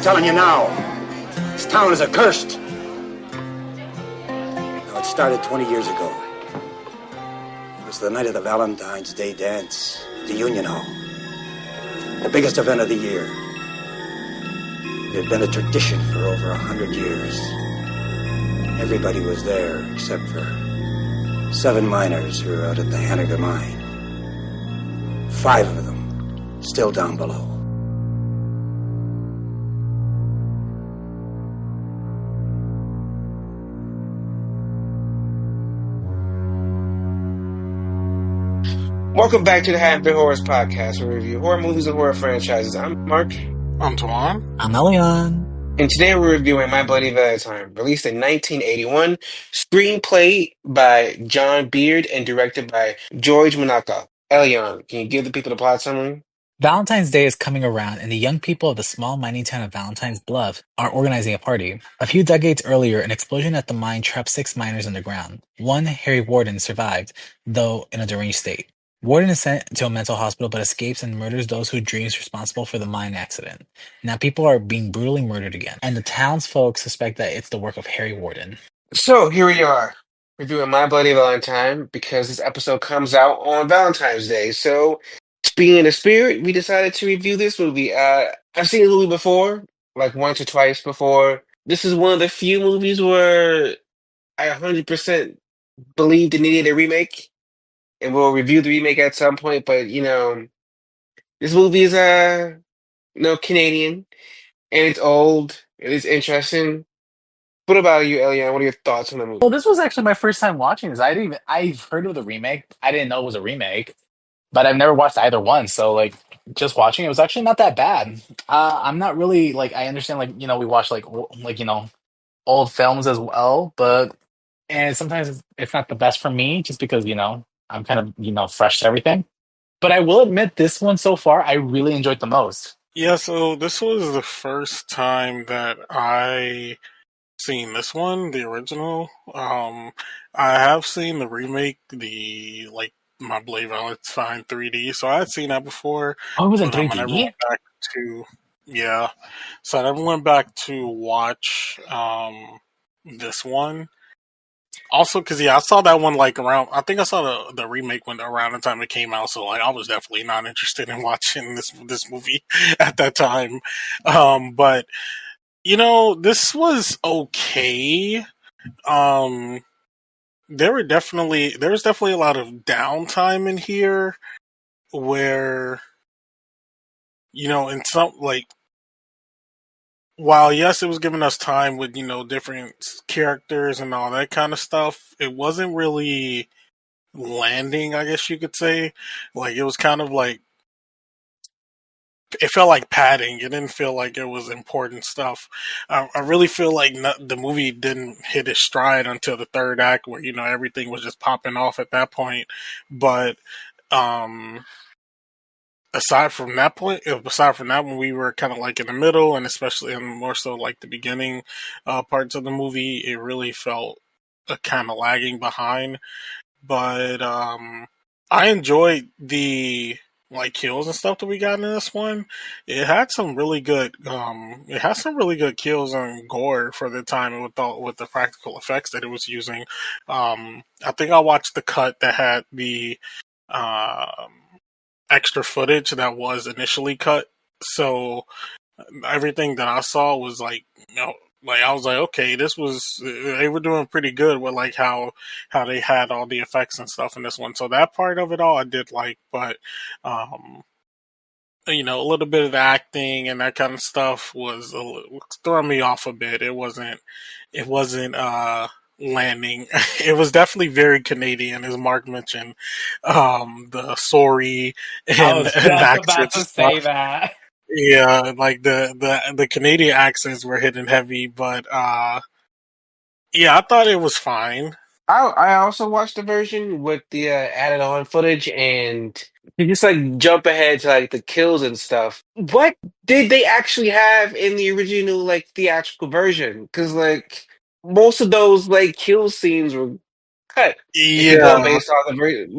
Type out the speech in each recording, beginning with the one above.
telling you now, this town is accursed. Now, it started 20 years ago. It was the night of the Valentine's Day dance at the Union Hall. The biggest event of the year. It had been a tradition for over 100 years. Everybody was there except for 7 miners who were out at the Hanniger mine. 5 of them still down below. Welcome back to the Happy Horrors Podcast, where we review horror movies and horror franchises. I'm Mark. I'm Tuan. I'm Elion. And today we're reviewing My Bloody Valentine, released in 1981, screenplay by John Beard and directed by George Monaco. Elion, can you give the people the plot summary? Valentine's Day is coming around, and the young people of the small mining town of Valentine's Bluffs are organizing a party. A few decades earlier, an explosion at the mine trapped 6 miners underground. One, Harry Warden, survived, though in a deranged state. Warden is sent to a mental hospital but escapes and murders those who dreams responsible for the mine accident. Now people are being brutally murdered again, and the townsfolk suspect that it's the work of Harry Warden. So here we are, reviewing My Bloody Valentine, because this episode comes out on Valentine's Day. So, being in the spirit, we decided to review this movie. I've seen the movie before, like once or twice before. This is one of the few movies where I 100% believed it needed a remake, and we'll review the remake at some point. But this movie is Canadian, and it's old. It is interesting. What about you, Eliana? What are your thoughts on the movie? Well, this was actually my first time watching this. I've heard of the remake. I didn't know it was a remake, but I've never watched either one. So like just watching it was actually not that bad. I'm not really like I understand we watch old films as well, but and sometimes it's not the best for me just because I'm kind of fresh to everything. But I will admit this one so far I really enjoyed the most. Yeah, so this was the first time that I seen this one, the original. I have seen the remake, the My Blade Valentine 3D. So I had seen that before, Oh, it was in but I never 3D. went back to yeah. So I never went back to watch this one. Also, because I saw that one around. I think I saw the remake when around the time it came out. So I was definitely not interested in watching this movie at that time. But this was okay. Um, there was definitely a lot of downtime in here where in some while yes, it was giving us time with different characters and all that kind of stuff. It wasn't really landing, I guess you could say. It was kind of it felt like padding. It didn't feel like it was important stuff. I really feel like the movie didn't hit its stride until the third act, where everything was just popping off at that point. But um, aside from that, when we were kind of in the middle, and especially and more so the beginning parts of the movie, it really felt kind of lagging behind. But I enjoyed the kills and stuff that we got in this one. It had some really good kills and gore for the time with the practical effects that it was using. I think I watched the cut that had the extra footage that was initially cut. So everything that I saw was I was like, okay, they were doing pretty good with how they had all the effects and stuff in this one. So that part of it all I did like, but a little bit of the acting and that kind of stuff was throwing me off a bit. It wasn't landing. It was definitely very Canadian, as Mark mentioned. The sorry I and, was and just about accent to say stuff. that. Yeah, the Canadian accents were hitting heavy, but yeah, I thought it was fine. I also watched the version with the added on footage, and you just jump ahead to the kills and stuff. What did they actually have in the original theatrical version? Because most of those kill scenes were cut. If you're going Yeah, based on the version,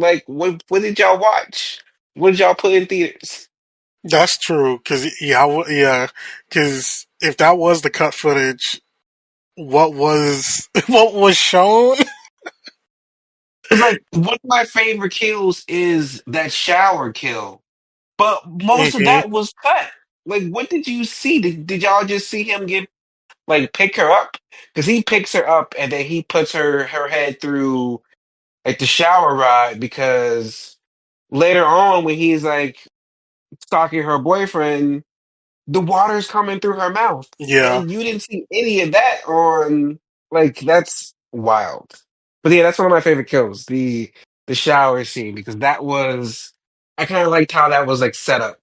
what did y'all watch? What did y'all put in theaters? That's true. Because yeah. Because if that was the cut footage, what was what was shown? It's like one of my favorite kills is that shower kill, but most of Hmm. that was cut. Like, what did you see? Did y'all just see him get like pick her up? Because he picks her up and then he puts her head through like the shower rod. Because later on, when he's like stalking her boyfriend, the water's coming through her mouth, Yeah. and you didn't see any of that on. Like, that's wild. But yeah, that's one of my favorite kills, the shower scene, because that was, I kind of liked how that was like set up.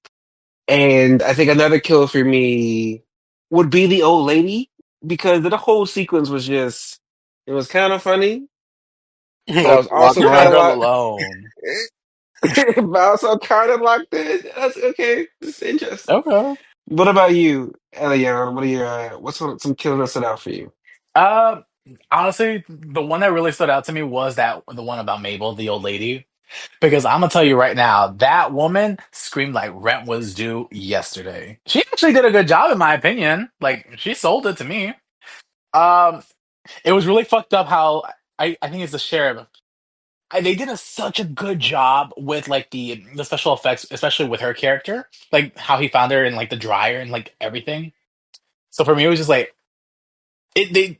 And I think another kill for me would be the old lady, because the whole sequence was just, it was kind of funny, but I Like was locked also You're kind not of in. all locked. alone. But also kind of locked in. That's okay. It's interesting. Okay. What about you, Elian? What are your what's some kills that stood out for you? Uh, Honestly, the one that really stood out to me was that the one about Mabel, the old lady. Because I'm gonna tell you right now, that woman screamed like rent was due yesterday. She actually did a good job, in my opinion. Like she sold it to me. Um, it was really fucked up how I think it's the sheriff. They did such a good job with like the special effects, especially with her character, like how he found her in like the dryer and like everything. So for me, it was just like it.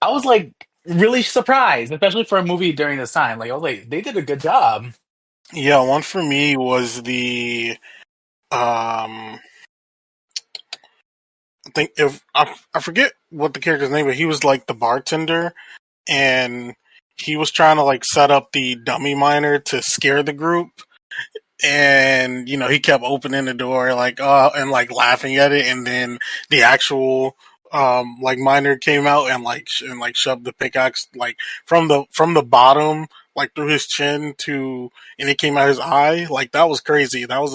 I was like really surprised, especially for a movie during this time. Like I was like, they did a good job. Yeah, one for me was the um I think if I forget what the character's name, but he was like the bartender, and he was trying to like set up the dummy miner to scare the group, and he kept opening the door like and like laughing at it, and then the actual like miner came out and like shoved the pickaxe like from the bottom like through his chin to, and it came out his eye. Like that was crazy. That was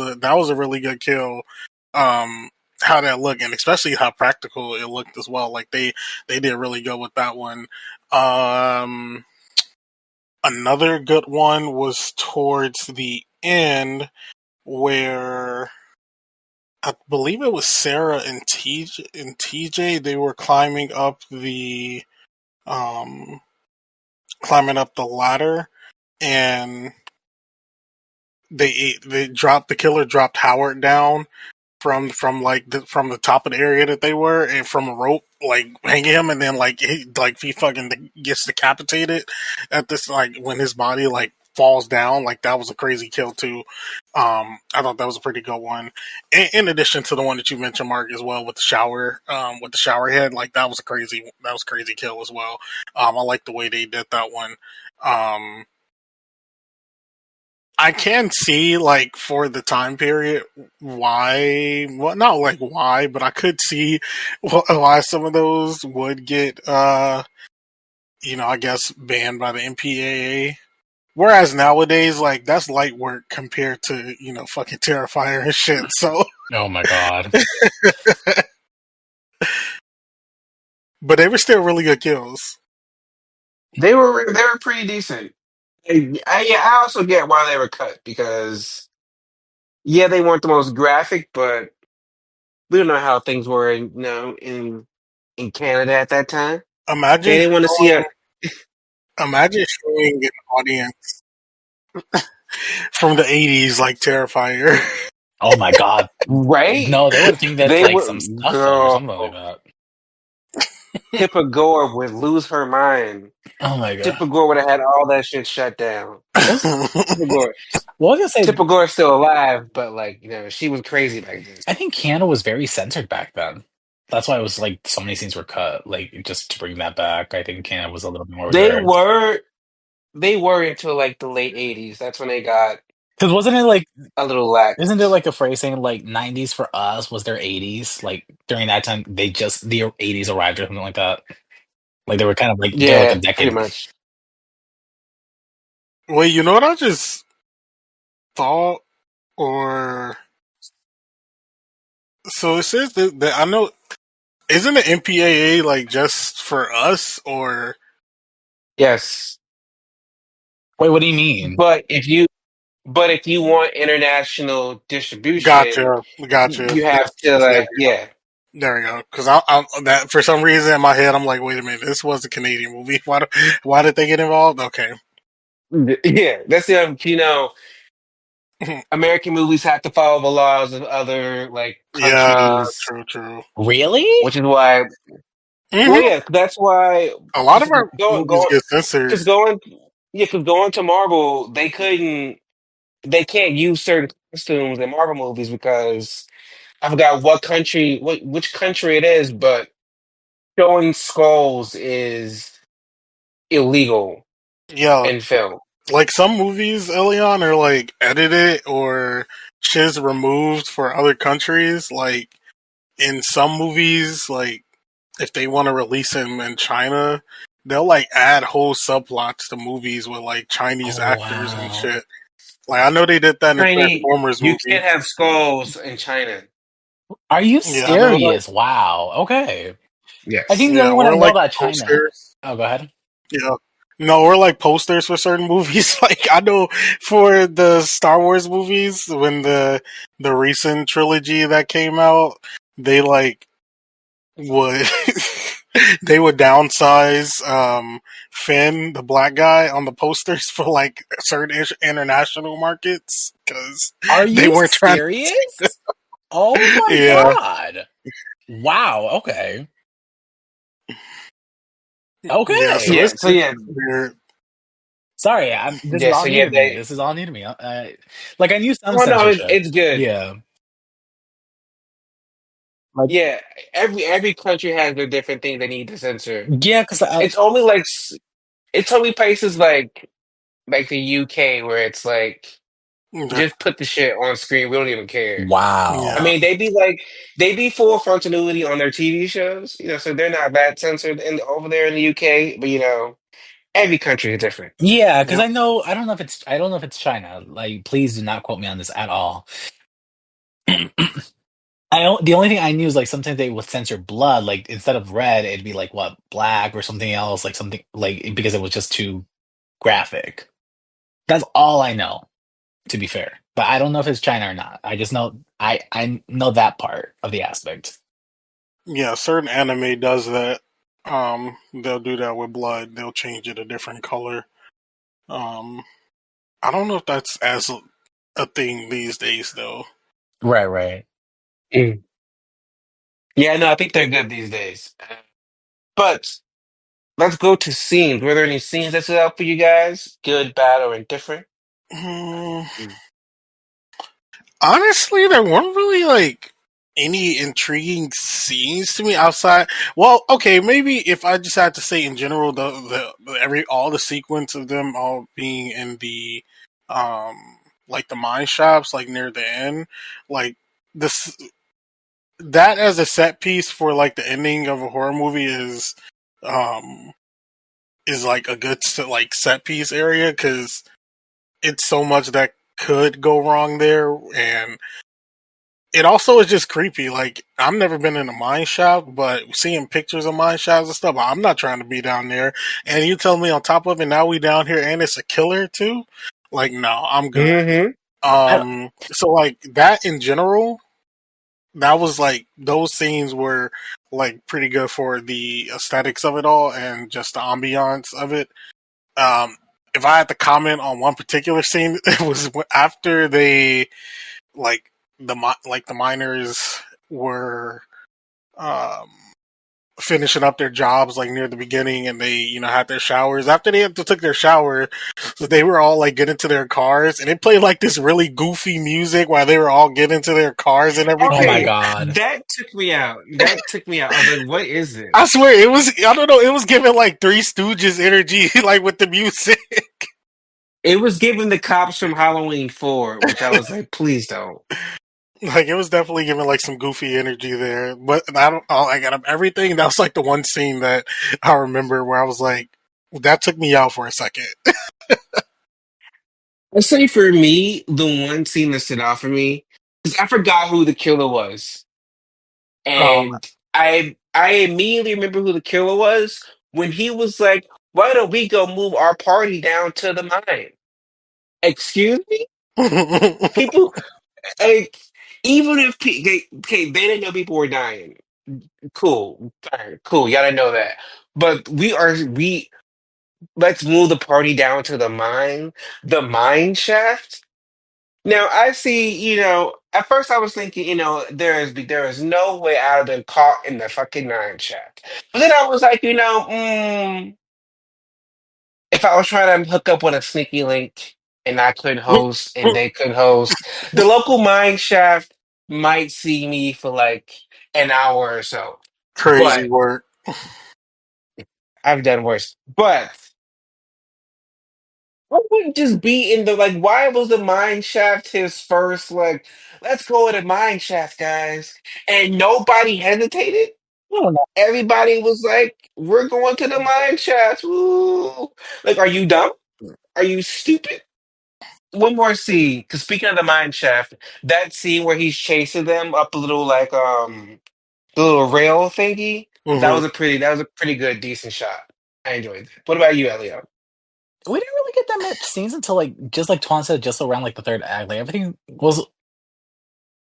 a really good kill. um how that looked, and especially how practical it looked as well. Like they did really good with that one. Another good one was towards the end, where I believe it was Sarah and TJ. They were um climbing up the ladder, and the killer dropped Howard down from the top of the area that they were, and from a rope like hanging him, and then he fucking gets decapitated at this, like when his body like falls down. Like that was a crazy kill too. I thought that was a pretty good one, in addition to the one that you mentioned, Mark, as well, with the shower head. Like that was a crazy kill as well. I like the way they did that one. um I can see, like, for the time period, why, well, not like why, but I could see why some of those would get, I guess banned by the MPAA. Whereas nowadays, like, that's light work compared to, fucking Terrifier and shit. So, Oh my god. but they were still really good kills. They were pretty decent. Yeah, I also get why they were cut, because yeah, they weren't the most graphic, but we don't know how things were in Canada at that time. They Imagine didn't want to see a imagine showing an audience from the 80s like Terrifier. Oh my god. right. No, they would think that's They like were some stuff film or girl. something like that. Pippa Gore would lose her mind. Oh my god. Pippa Gore would have had all that shit shut down. Was Pippa Gore. what was I gonna say? Pippa Gore's still alive, but like she was crazy back then. I think Canada was very censored back then. That's why it was like so many scenes were cut. Like just to bring that back, I think Canada was a little bit more They reserved. were they were until like the late '80s. That's when they got Because wasn't it like, a little isn't there lax. like a phrase saying like '90s for us was their '80s? Like during that time, the '80s arrived or something like that. Like they were kind of like they're like a Yeah, pretty decade. much. Wait, you know what I just thought? Or so it says that I know. Isn't the MPAA like just for us, or Yes, Wait, what do you mean? but if you But if you want international distribution, Gotcha. you have to There, like, yeah. there we go. Because I that for some reason in my head, I'm like, wait a minute, this was a Canadian movie. Why did they get involved? Okay. Yeah, that's American movies have to follow the laws of other like Yeah, countries, true. Really? which is why. Well, Hmm. yeah, that's why. A lot of our Going, movies going, get censored. because going, yeah, because going to Marvel, they can't use certain costumes in Marvel movies because I forgot which country it is, but showing skulls is illegal Yeah, in film. like some movies, Elion, are like edited or shit's removed for other countries. Like in some movies, like if they want to release them in China, they'll like add whole subplots to movies with like Chinese Oh actors and wow. shit. Like I know they did that in the Chinese, Transformers you movie. can't have skulls in China. Are you Yeah, I know. Like serious? Wow. Okay. I Yes. think the yeah, only one I or know like about China. posters. Oh, go ahead. Yeah. No, or like posters for certain movies. Like I know for the Star Wars movies, when the recent trilogy that came out, they like would they would downsize Finn, the black guy, on the posters for like certain international markets because Are they you weren't trying. serious? Oh my Yeah, god. Wow. Okay. yeah. So Okay. Yeah. So it's yeah, weird. Sorry, this is yeah. all So new yeah, to me. they. This is all new to me. Like I knew some Oh no, censorship. it's good. Yeah. Like Yeah, every country has their different things they need to censor. yeah, because It's only like it's only places like the UK where it's like just put the shit on screen. We don't even care. I wow. Yeah, mean, they be full frontality on their TV shows, so they're not that censored over there in the UK. But every country is different. Yeah, because yep. I don't know if it's China. Like, please do not quote me on this at all. The only thing I knew is like sometimes they would censor blood, like instead of red, it'd be like what black or something else, like something like because it was just too graphic. That's all I know, to be fair. But I don't know if it's China or not. I just know I know that part of the aspect. Yeah, certain anime does that. They'll do that with blood. They'll change it a different color. Um, I don't know if that's as a thing these days though. Right, right. Mm. Yeah, no, I think they're good these days. But let's go to scenes. Were there any scenes that stood out for you guys? Good, bad, or indifferent? Hmm. Honestly, there weren't really like any intriguing scenes to me outside. Well, okay, maybe if I just had to say in general, the every all the sequence of them all being in the like the mine shops, like near the end, like this that as a set piece for like the ending of a horror movie um is like a good like set piece area because it's so much that could go wrong there, and it also is just creepy. Like I've never been in a mine shop, but seeing pictures of mine shops and stuff, I'm not trying to be down there. And you tell me on top of it, now we down here and it's a killer too. Like no, I'm good. Mm-hmm. I, So like that in general, that was like those scenes were like pretty good for the aesthetics of it all and just the ambiance of it. Um, if I had to comment on one particular scene, it was after they like the miners were um, finishing up their jobs like near the beginning, and they had their showers. After they took their shower, so they were all like getting to their cars, and it played like this really goofy music while they were all getting to their cars and oh my everything. Okay, god. that took me out. That took me out. I was like, what is I this? swear it was. I don't know. It was giving like Three Stooges energy, like with the music. It was giving the cops from Halloween 4, which I was like, please don't. Like it was definitely giving like some goofy energy there, but I don't. Like out of everything, that was like the one scene that I remember where I was like, that took me out for a second. I'd say for me, the one scene that stood out for me, because I forgot who the killer was. Um, And I immediately remember who the killer was when he was like, why don't we go move our party down to the mine? Excuse me? People like even if okay, they didn't know people were dying. Cool, fine, cool. Y'all didn't know that, but we let's move the party down to the mine shaft. Now I see, at first I was thinking, there is no way I would have been caught in the fucking mine shaft. But then I was like, if I was trying to hook up with a sneaky link and I couldn't host and they couldn't host, the local mine shaft might see me for like an hour or so. Crazy But work. I've done worse. But I wouldn't just be in the like. Why was the mine shaft his first? Like, let's go with the mine shaft, guys, and nobody hesitated. I don't know. Everybody was like, "We're going to the mine shaft." Woo! Like, are you dumb? Are you stupid? One more scene. Because speaking of the mine shaft, that scene where he's chasing them up a little like the little rail thingy. Hmm. That was a pretty good, decent shot. I enjoyed it. What about you, Elio? We didn't really get that much scenes until like Twan said, just around like the third act. Like everything was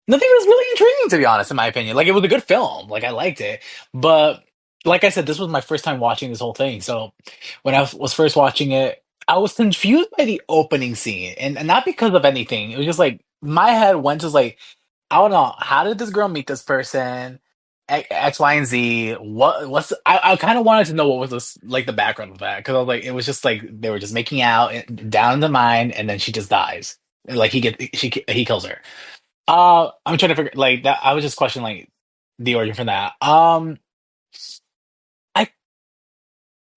nothing was really intriguing, to be honest, in my opinion. Like it was a good film. Like I liked it, but like I said, this was my first time watching this whole thing. So when I was first watching it, I was confused by the opening scene, and not because of anything. It was just like my head went to like I don't know. How did this girl meet this person? X, Y, and Z. I kind of wanted to know what was this like the background of that because I was like, it was just like they were just making out down in the mine, and then she just dies. Like he kills her. I'm trying to figure like that. I was just questioning like the origin for that. I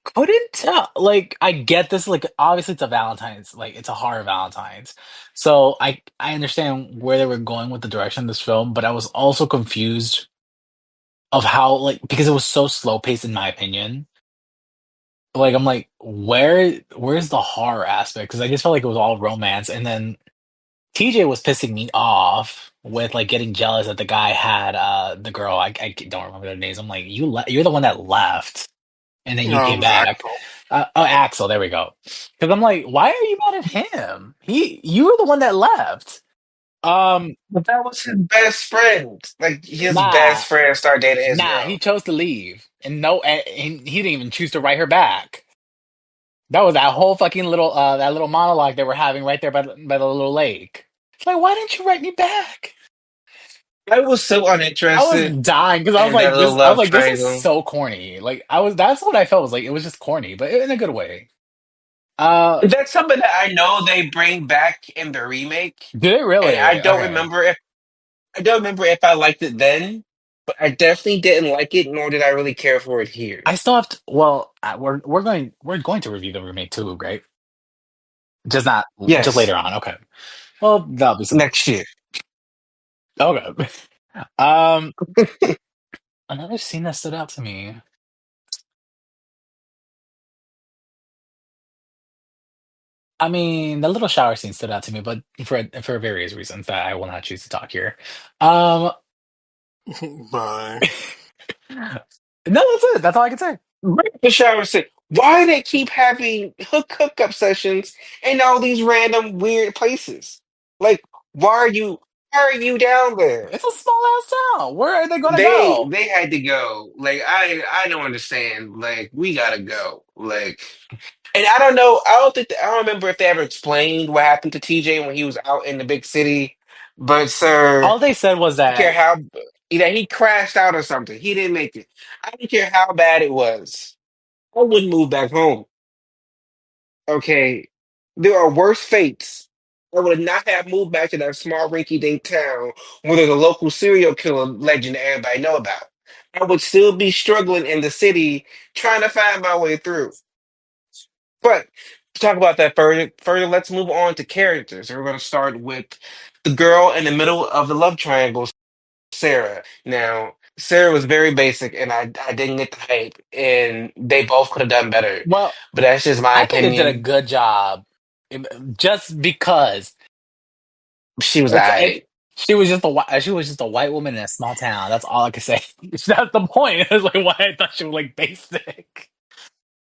couldn't tell. Like, I get this. Like, obviously, it's a Valentine's. Like, it's a horror Valentine's. So I understand where they were going with the direction of this film, but I was also confused of how like because it was so slow paced in my opinion. Like, I'm like, where's the horror aspect? Because I just felt like it was all romance, and then TJ was pissing me off with like getting jealous that the guy had the girl. I don't remember their names. I'm like, you're the one that left, and then you No, it came was back. Axel. Oh, Axel, there we go. Because I'm like, why are you mad at him? You were the one that left. But that was his best friend. Like his Nah, best friend started dating his nah. girl. He chose to leave, and no, and he didn't even choose to write her back. That was that whole fucking little that little monologue they were having right there by the little lake. It's like, why didn't you write me back? I was so I was uninterested dying because I was in that like little this. I was love like, this is triangle. so corny. Like I was. That's what I felt was like. It was just corny, but in a good way. Uh, That's something that I know they bring back in the remake, did it and really? Okay. I don't remember if I liked it then, but I definitely didn't like it, nor did I really care for it here. I still have to. Well, we're going to review the remake too, right? Just not just Yes, later on. Okay. Well, that'll be some. next year. Okay. Um, another scene that stood out to me. I mean, the little shower scene stood out to me, but for various reasons that I will not choose to talk here. Um, Bye. no, that's it. That's all I can say. Break the shower scene. Why they keep having hookup sessions in all these random weird places? Like, why are you why are you down there? It's a small ass town. Where are they gonna They go? they had to go. Like I don't understand. Like we gotta go. Like and I don't know. I don't remember if they ever explained what happened to TJ when he was out in the big city. But sir, All they said was I don't care that how either he crashed out or something. He didn't make it. I don't care how bad it was. I wouldn't move back home. Okay, there are worse fates. I would not have moved back to that small rinky-dink town where there's a local serial killer legend that everybody know about. I would still be struggling in the city trying to find my way through. But to talk about that further, let's move on to characters. We're going to start with the girl in the middle of the love triangle, Sarah. Now, Sarah was very basic, and I didn't get the hype, and they both could have done better. well, But that's just my I think they did a opinion. good job, just because She was it's I. she was just a white woman in a small town. That's all I could say. That's the point. It's like why I thought she was like basic.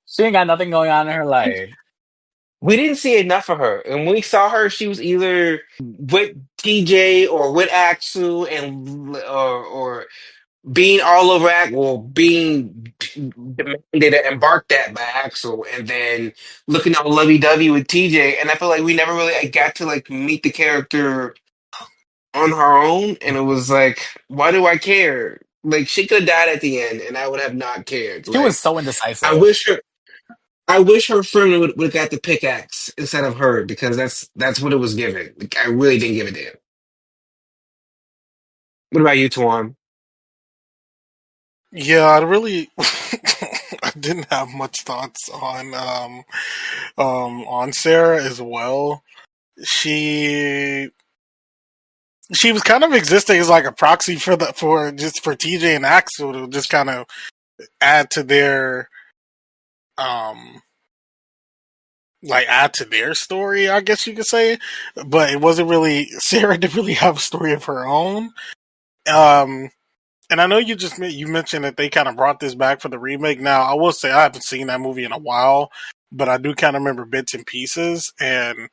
She ain't got nothing going on in her life. we didn't see enough of her. And when we saw her, she was either with TJ or with Axel, and or being all over or being demanded and barked at by Axel, and then looking all lovey dovey with TJ. And I feel like we never really got to like meet the character on her own. And it was like, why do I care? Like she could have died at the end, and I would have not cared. She was Like so I indecisive. wish her. I wish her friend would have got the pickaxe instead of her, because that's what it was given. Like, I really didn't give a damn. What about you, Tuan? Yeah, I really I didn't have much thoughts on Sarah as well. She she was kind of existing as like a proxy for TJ and Axel to just kind of add to their um add to their story, I guess you could say. But it wasn't really Sarah didn't really have a story of her own. Um and I know you mentioned that they kind of brought this back for the remake. Now, I will say I haven't seen that movie in a while, but I do kind of remember bits and pieces. And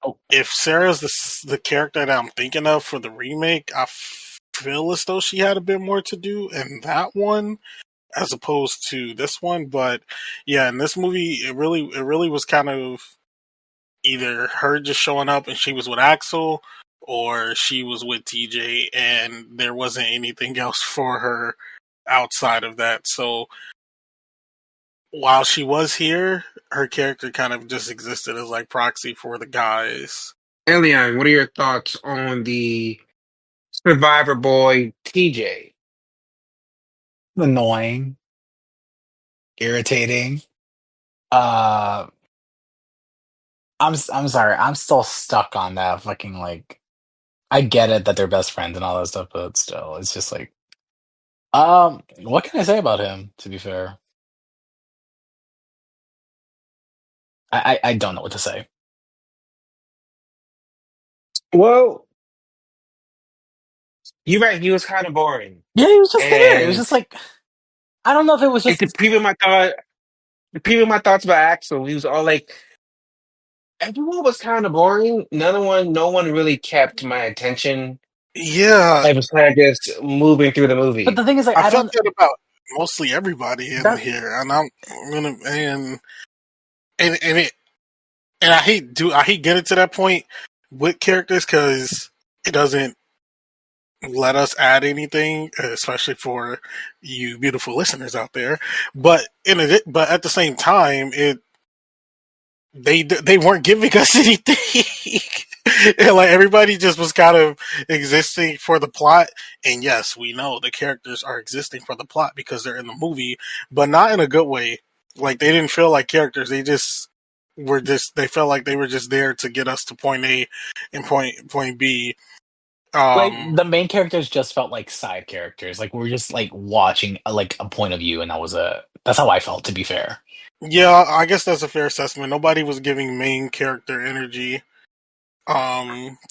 Oh, if Sarah's the character that I'm thinking of for the remake, I feel as though she had a bit more to do in that one as opposed to this one. But yeah, in this movie, it really was kind of either her just showing up and she was with Axel, or she was with TJ and there wasn't anything else for her outside of that. So while she was here, her character kind of just existed as like proxy for the guys. Elian, what are your thoughts on the Survivor boy TJ? annoying, irritating. Uh, I'm sorry. I'm still stuck on that fucking like. I get it that they're best friends and all that stuff, but still, it's just like, what can I say about him? To be fair, I don't know what to say. Well, you're right. He was kind of boring, Yeah, he was just there. It was and just like I don't know if it was it's just, the preview my thoughts about Axel. He was all like, everyone was kind of boring. No one really kept my attention. Yeah, I was kind of just moving through the but movie. the thing is, like, I I felt don't that about mostly everybody in that here, and I'm gonna and it and I hate getting to that point with characters because it doesn't let us add anything, especially for you beautiful listeners out there. But at the same time, they weren't giving us anything. And like everybody just was kind of existing for the plot. And yes, we know the characters are existing for the plot because they're in the movie, but not in a good way. Like they didn't feel like characters. They felt like they were just there to get us to point A and point B. like Um, the main characters just felt like side characters. Like we're just like watching like a point of view, and that's how I felt. To be fair, yeah, I guess that's a fair assessment. Nobody was giving main character energy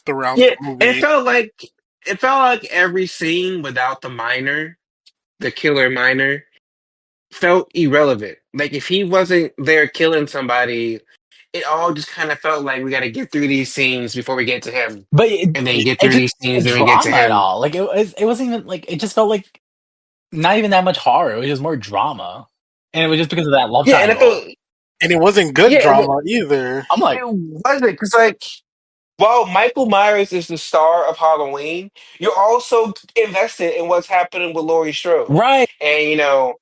throughout Yeah, the movie. it felt like every scene without the killer minor, felt irrelevant. Like if he wasn't there killing somebody, it all just kind of felt like we got to get through these scenes before we get to him, but and then get it through just these scenes, wasn't and we get to drama at him. all. Like it wasn't even like it just felt like not even that much horror. It was just more drama, and it was just because of that love Yeah, and I felt triangle. And it wasn't good yeah, drama either. I'm like, it wasn't because like while Michael Myers is the star of Halloween, you're also invested in what's happening with Laurie Strode, right. and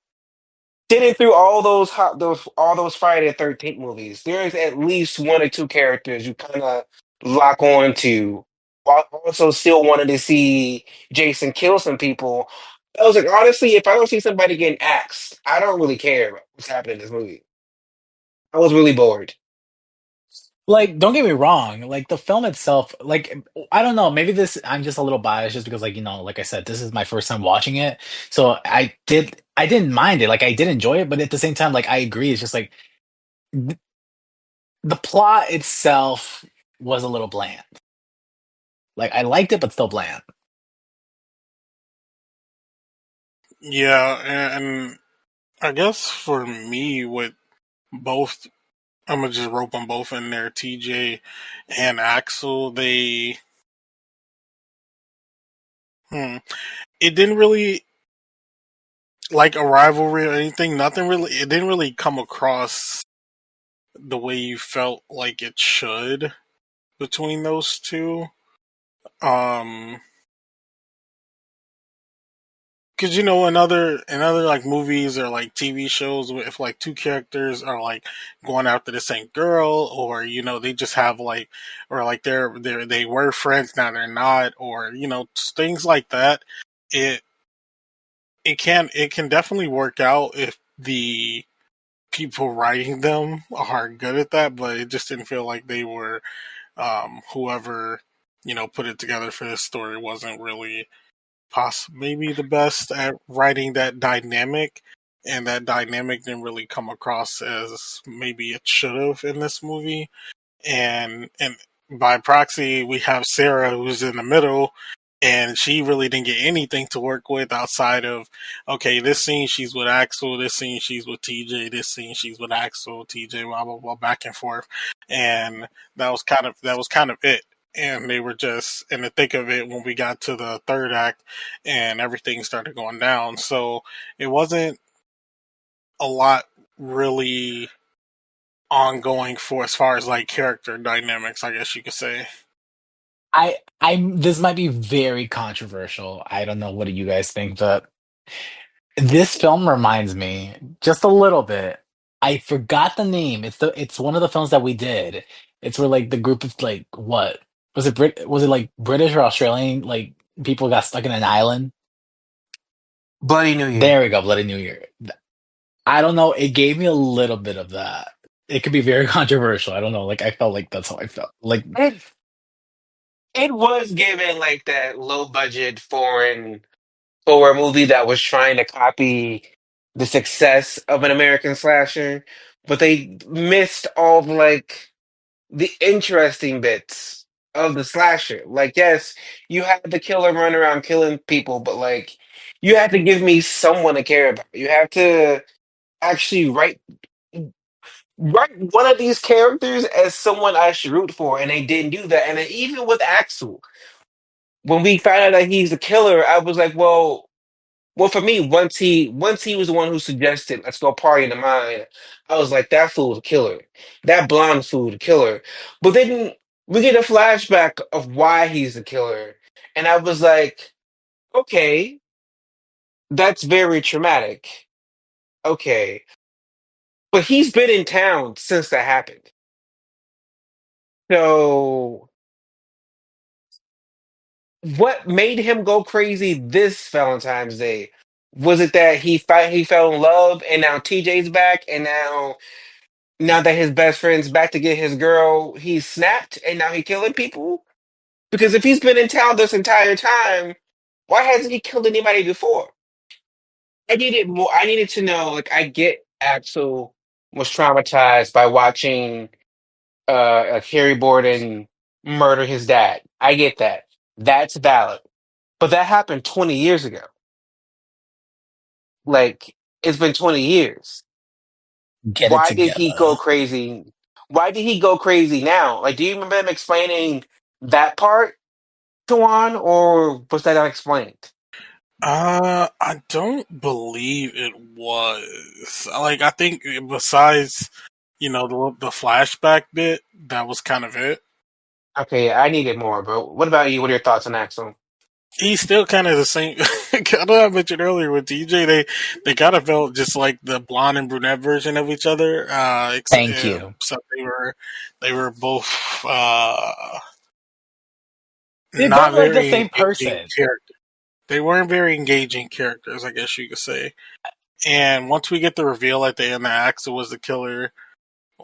sitting through all those Friday the 13th movies, there is at least one or two characters you kind of lock on to, while also still wanted to see Jason kill some people. I was like, honestly, if I don't see somebody getting axed, I don't really care about what's happening in this movie. I was really bored. Like, don't get me wrong. Like the film itself, like I don't know. Maybe this I'm just a little biased just because, like like I said, this is my first time watching it, so I didn't mind it. Like I did enjoy it, but at the same time, like I agree. It's just like th- the plot itself was a little bland. Like I liked it, but still bland. Yeah, and I guess for me, with both I'm gonna just rope them both in there. TJ and Axel. It didn't really like a rivalry or anything. Nothing really. It didn't really come across the way you felt like it should between those two. Um, because in other like movies or like TV shows, if like two characters are like going after the same girl, or they just have like, or like they were friends, now they're not, or things like that. It it can definitely work out if the people writing them are good at that, but it just didn't feel like they were. Whoever put it together for this story wasn't really maybe the best at writing that dynamic, and that dynamic didn't really come across as maybe it should have in this movie. And by proxy, we have Sarah, who's in the middle, and she really didn't get anything to work with outside of, okay, this scene she's with Axel, this scene she's with TJ, this scene she's with Axel, TJ, blah blah blah, back and forth, and that was kind of it. And they were just in the thick of it when we got to the third act, and everything started going down. So it wasn't a lot really ongoing for as far as like character dynamics, I guess you could say. This might be very controversial. I don't know what do you guys think, but this film reminds me just a little bit. I forgot the name. It's one of the films that we did. It's where like the group of like what was it like British or Australian like people got stuck in an island? Bloody New Year. There we go, Bloody New Year. I don't know. It gave me a little bit of that. It could be very controversial. I don't know. Like I felt like that's how I felt. Like It it was given like that low budget foreign horror movie that was trying to copy the success of an American slasher, but they missed all of like the interesting bits of the slasher. Like, yes, you had the killer run around killing people, but like, you have to give me someone to care about. You have to actually write one of these characters as someone I should root for, and they didn't do that. And then even with Axel, when we found out that he's the killer, I was like, well, for me, once he was the one who suggested let's go party in the mine, I was like, that fool's a killer. That blonde fool a killer. But then we get a flashback of why he's the killer. And I was like, okay, that's very traumatic. Okay. But he's been in town since that happened. So what made him go crazy this Valentine's Day? Was it that he fell in love and now TJ's back and now that his best friend's back to get his girl, he's snapped and now he's killing people? Because if he's been in town this entire time, why hasn't he killed anybody before? I needed more. I needed to know. Like, I get Axel was traumatized by watching Harry Warden murder his dad. I get that. That's valid. But that happened 20 years ago. Like, it's been 20 years. get it Why did he go together. crazy? Why did he go crazy now? Like, do you remember him explaining that part to Juan, or was that not explained? I don't believe it was. Like, I think besides, the flashback bit, that was kind of it. Okay, I needed more, but what about you? What are your thoughts on Axel? He's still kind of the same. I know I mentioned earlier with TJ, they kind of felt just like the blonde and brunette version of each other. Thank you. Except they were both They not felt like the very same engaging person. characters. They weren't very engaging characters, I guess you could say. And once we get the reveal at the end that Axel was the killer,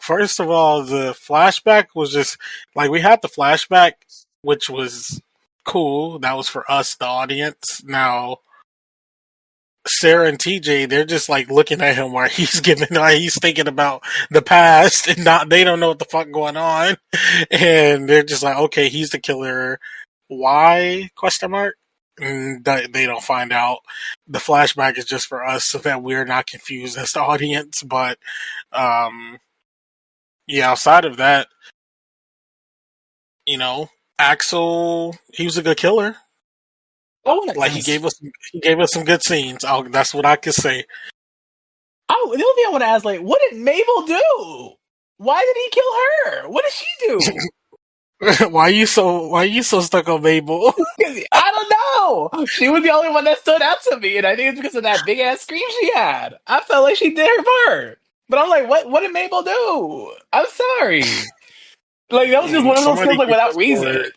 first of all, the flashback was just like we had the flashback, which was cool. That was for us, the audience. Now, Sarah and TJ, they're just like looking at him while he's thinking about the past, and not they don't know what the fuck going on, and they're just like, okay, he's the killer. Why? Question mark. And they don't find out. The flashback is just for us so that we're not confused as the audience. But um, yeah, outside of that, Axel, he was a good killer. Like he gave us some good scenes. That's what I could say. The only thing I want to ask, like, what did Mabel do? Why did he kill her? What did she do? Why are you so stuck on Mabel? I don't know. She was the only one that stood out to me, and I think it's because of that big ass scream she had. I felt like she did her part, but I'm like, what did Mabel do? I'm sorry. Like that was just one of those kills, Somebody like get without this boy. reason.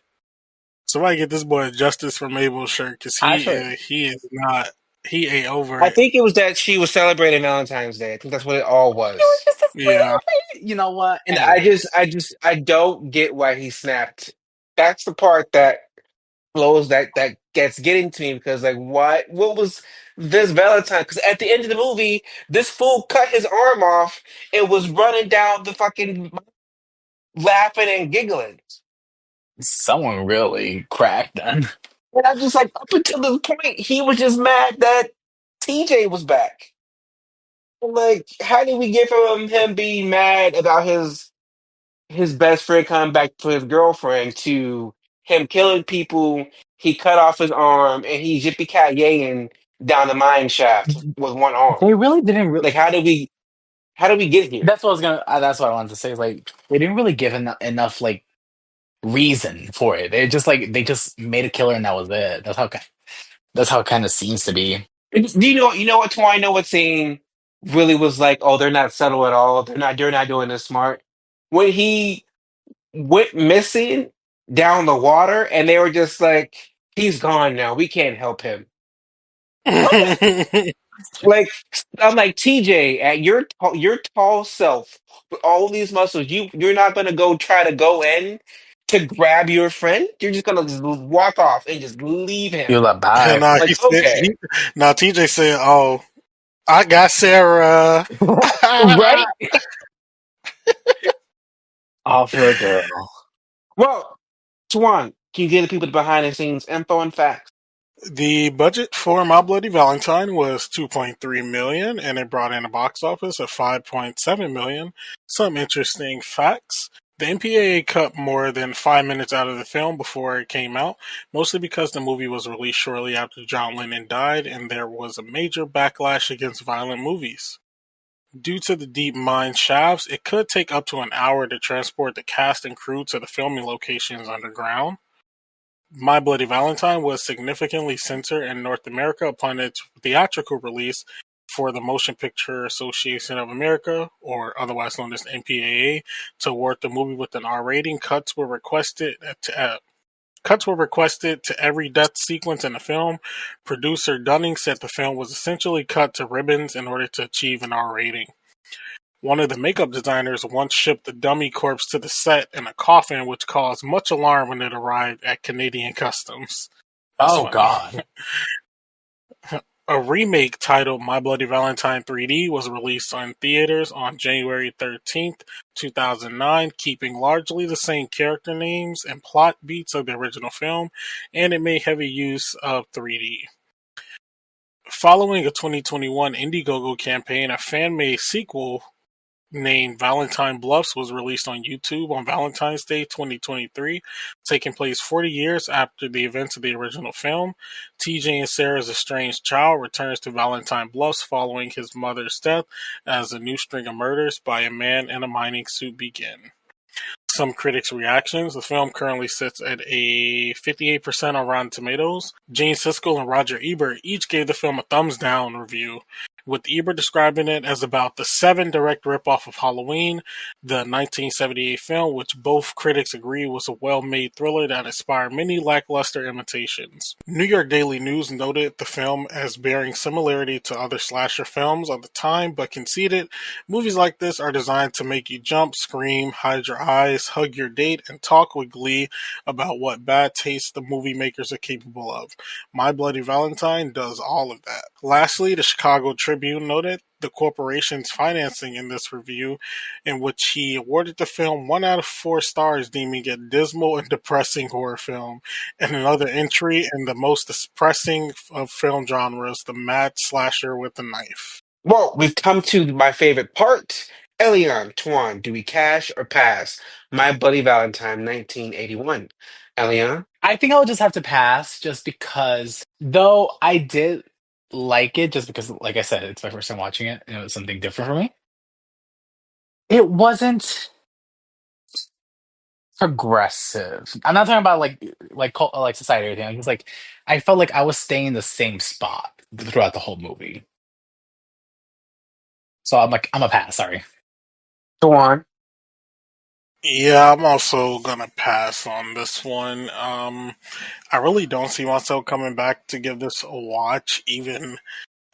Somebody get this boy justice for Mabel's shirt because I should. he is not. He ain't over I it. think it was that she was celebrating Valentine's Day. I think that's what it all It was was. just a sweet Yeah. little baby. You know what? And Anyways, I don't get why he snapped. That's the part that blows that gets getting to me because like what was this Valentine? Because at the end of the movie, this fool cut his arm off and was running down the fucking laughing and giggling. someone really cracked then. And I'm just like, up until this point, he was just mad that TJ was back. Like, how did we get from him being mad about his best friend coming back for his girlfriend to him killing people? He cut off his arm and he's yippee cat yaying down the mine shaft with one arm. They really didn't. Like, how did we get here? That's what I was gonna. That's what I wanted to say. Is like they didn't really give enough like reason for it. They just made a killer and that was it. That's how it kind of seems to be. Do you know what Twine know what scene really was like? Oh, they're not subtle at all. They're not doing this smart. When he went missing down the water, and they were just like, "He's gone now. We can't help him." Like I'm like TJ, at your tall self with all these muscles, you're not gonna go try to go in to grab your friend. You're just gonna just walk off and just leave You him. let And by. he Like said, okay, now TJ said, "Oh, I got Sarah." right? All for a girl. Well, Swan, can you give the people the behind the scenes info and facts? The budget for My Bloody Valentine was 2.3 million and it brought in a box office of 5.7 million. Some interesting facts. The MPAA cut more than 5 minutes out of the film before it came out, mostly because the movie was released shortly after John Lennon died and there was a major backlash against violent movies. Due to the deep mine shafts, it could take up to an hour to transport the cast and crew to the filming locations underground. My Bloody Valentine was significantly censored in North America upon its theatrical release for the Motion Picture Association of America, or otherwise known as the MPAA, to award the movie with an R rating. Cuts were requested to every death sequence in the film. Producer Dunning said the film was essentially cut to ribbons in order to achieve an R rating. One of the makeup designers once shipped the dummy corpse to the set in a coffin, which caused much alarm when it arrived at Canadian Customs. That's Oh funny. God. A remake titled My Bloody Valentine 3D was released in theaters on January 13th, 2009, keeping largely the same character names and plot beats of the original film, and it made heavy use of 3D. Following a 2021 Indiegogo campaign, a fan-made sequel named Valentine Bluffs was released on YouTube on Valentine's Day 2023, taking place 40 years after the events of the original film. TJ and Sarah's estranged child returns to Valentine Bluffs following his mother's death as a new string of murders by a man in a mining suit begin. Some critics' reactions. The film currently sits at a 58% on Rotten Tomatoes. Gene Siskel and Roger Ebert each gave the film a thumbs down review, with Ebert describing it as about the Seven direct ripoff of Halloween, the 1978 film, which both critics agree was a well-made thriller that inspired many lackluster imitations. New York Daily News noted the film as bearing similarity to other slasher films of the time, but conceded movies like this are designed to make you jump, scream, hide your eyes, hug your date, and talk with glee about what bad taste the movie makers are capable of. My Bloody Valentine does all of that. Lastly, the Chicago Tribune noted the corporation's financing in this review, in which he awarded the film 1 out of 4 stars, deeming it dismal and depressing horror film, and another entry in the most depressing of film genres, the mad slasher with a knife. Well, we've come to my favorite part. Elion, Twan, do we cash or pass? My Bloody Valentine, 1981. Elion? I think I'll just have to pass, just because though I did like it, just because, like I said, it's my first time watching it, and it was something different for me. It wasn't progressive. I'm not talking about like society or anything. It's like I felt like I was staying in the same spot throughout the whole movie. So I'm a pass. Sorry. Twan? Yeah, I'm also gonna pass on this one. I really don't see myself coming back to give this a watch, even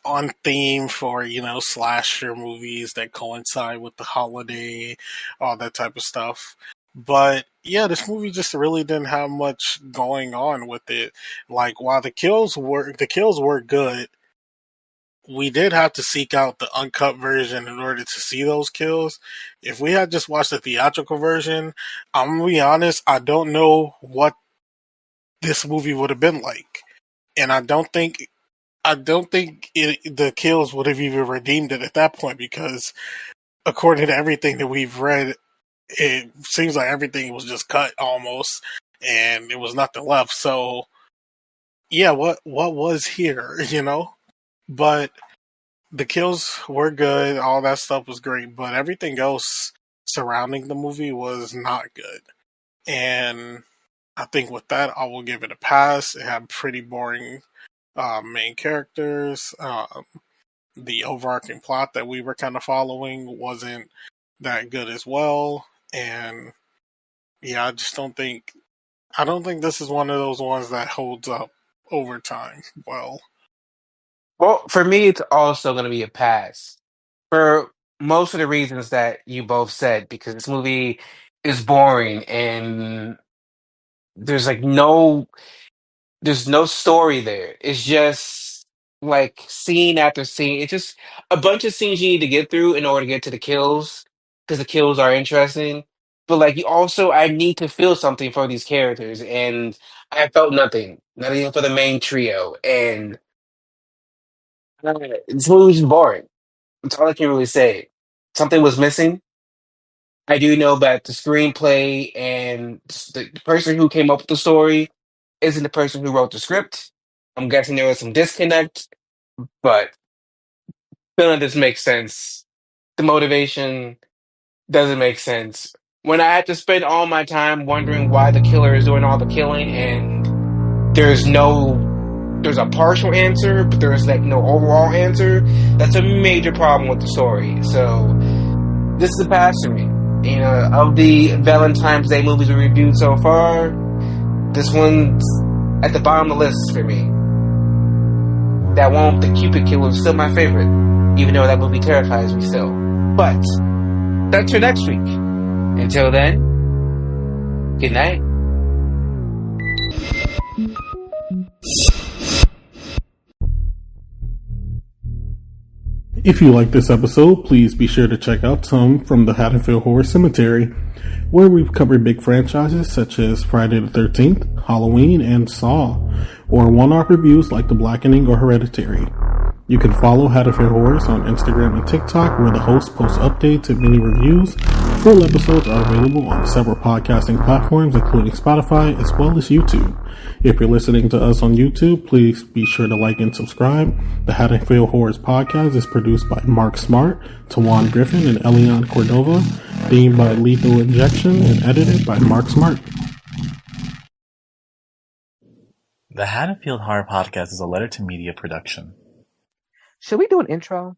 on theme for, slasher movies that coincide with the holiday, all that type of stuff. But yeah, this movie just really didn't have much going on with it. Like, while the kills were good, we did have to seek out the uncut version in order to see those kills. If we had just watched the theatrical version, I'm gonna be honest, I don't know what this movie would have been like. And I don't think the kills would have even redeemed it at that point, because according to everything that we've read, it seems like everything was just cut almost, and it was nothing left. So yeah, what was here, But the kills were good, all that stuff was great, but everything else surrounding the movie was not good. And I think with that, I will give it a pass. It had pretty boring main characters. The overarching plot that we were kind of following wasn't that good as well. And yeah, I don't think this is one of those ones that holds up over time well. Well, for me, it's also going to be a pass. For most of the reasons that you both said, because this movie is boring and there's like there's no story there. It's just like scene after scene. It's just a bunch of scenes you need to get through in order to get to the kills, because the kills are interesting. But like you also, I need to feel something for these characters, and I felt nothing, not even for the main trio. And this movie was just boring. That's all I can really say. Something was missing. I do know that the screenplay and the person who came up with the story isn't the person who wrote the script. I'm guessing there was some disconnect, but none of this makes sense. The motivation doesn't make sense. When I had to spend all my time wondering why the killer is doing all the killing, and there's no there's a partial answer, but there's like no overall answer, that's a major problem with the story. So this is a pass for me. Of the Valentine's Day movies we reviewed so far, this one's at the bottom of the list for me. The Cupid Killer is still my favorite, even though that movie terrifies me still. But that's for next week. Until then, good night. If you like this episode, please be sure to check out some from the Haddonfield Horror Cemetery, where we've covered big franchises such as Friday the 13th, Halloween, and Saw, or one-off reviews like The Blackening or Hereditary. You can follow Haddonfield Horrors on Instagram and TikTok, where the host posts updates and mini reviews. Full episodes are available on several podcasting platforms, including Spotify, as well as YouTube. If you're listening to us on YouTube, please be sure to like and subscribe. The Haddonfield Horrors podcast is produced by Mark Smart, Tawan Griffin, and Elian Cordova, themed by Lethal Injection, and edited by Mark Smart. The Haddonfield Horror Podcast is a Letter to Media production. Should we do an intro?